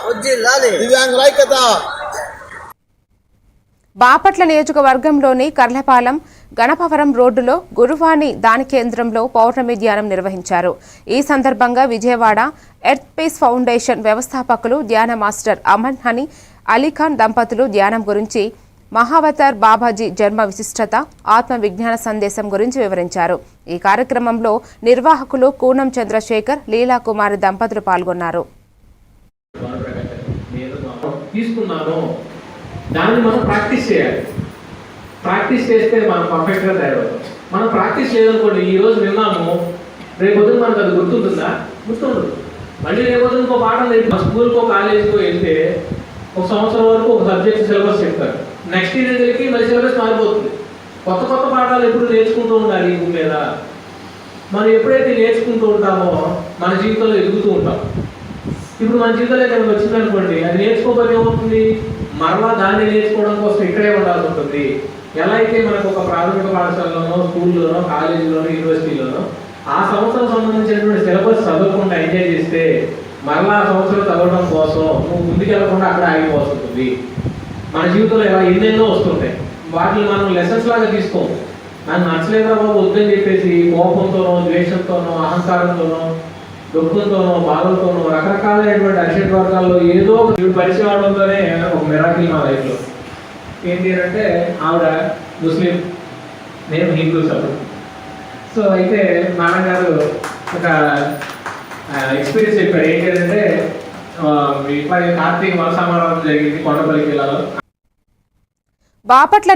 దివ్యాంగుల ఐక్యత. బాపట్ల నియోజకవర్గంలోని కర్లపాలెం గణపవరం రోడ్డులో గురువాణి దాని కేంద్రంలో పౌర్ణమి ధ్యానం నిర్వహించారు. ఈ సందర్భంగా విజయవాడ ఎర్త్ పీస్ ఫౌండేషన్ వ్యవస్థాపకులు ధ్యాన మాస్టర్ అమన్ హనీ అలీఖాన్ దంపతులు ధ్యానం గురించి, మహావతార్ బాబాజీ జన్మ విశిష్టత, ఆత్మ విజ్ఞాన సందేశం గురించి వివరించారు. ఈ కార్యక్రమంలో నిర్వాహకులు కూనం చంద్రశేఖర్, లీలా కుమారి దంపతులు పాల్గొన్నారు. దాన్ని మనం ప్రాక్టీస్ చేయాలి. ప్రాక్టీస్ చేస్తే మనం పర్ఫెక్ట్గా తయారవుతాం. మనం ప్రాక్టీస్ చేయదనుకోండి, ఈ రోజు విన్నాము, రేపొద్దున మనకు అది గుర్తుంటుందా? గుర్తుండదు. మళ్ళీ రేపొద్దున ఇంకో పాఠం మా స్కూల్కో కాలేజీకో వెళ్తే ఒక సంవత్సరం వరకు ఒక సబ్జెక్ట్ సిలబస్ చెప్తారు. నెక్స్ట్ ఇయర్కి మళ్ళీ సిలబస్ మారిపోతుంది. కొత్త కొత్త పాఠాలు ఎప్పుడు నేర్చుకుంటూ ఉండాలి. ఈ మీద మనం ఎప్పుడైతే నేర్చుకుంటూ ఉంటామో మన జీవితంలో ఎదుగుతూ ఉంటాం. ఇప్పుడు మన జీవితంలో ఏమైనా వచ్చిందనుకోండి, అది నేర్చుకోకపోతే ఏమవుతుంది? మరలా దాన్ని నేర్చుకోవడం కోసం ఇక్కడే ఉండాల్సి ఉంటుంది. ఎలా అయితే మనకు ఒక ప్రాథమిక పాఠశాలలోనో, స్కూల్లోనో, కాలేజీలోనో, యూనివర్సిటీలోనో ఆ సంవత్సరం సంబంధించినటువంటి సిలబస్ చదవకుండా ఎంజాయ్ చేస్తే మరలా ఆ సంవత్సరం చదవడం కోసం నువ్వు ముందుకెళ్ళకుండా అక్కడ ఆగిపోతుంది. మన జీవితంలో ఇలా ఎన్నెన్నో వస్తుంటాయి. వాటిని మనం లెసన్స్ లాగా తీసుకోము. నాకు నచ్చలేదా బాబు వద్దని చెప్పేసి కోపంతోనో, ద్వేషంతోనో, అహంకారంతోనో, దుఃఖంతోనో, బాధలతోనో, రకరకాలైనటువంటి అరిషడ్ వర్గాల్లో ఏదో పరిచయం అవడంతోనే ఒక మిరాకిల్ నా లైఫ్లో. ఏంటి అంటే ఆవిడ ముస్లిం, నేను హిందూస్ అప్పుడు. సో అయితే నాన్నగారు ఒక ఎక్స్పీరియన్స్ చెప్పారు. ఏంటి అంటే ఇట్లా కార్తీక వలసమారాధన జరిగింది కొండపల్లి జిల్లాలో. బాపట్ల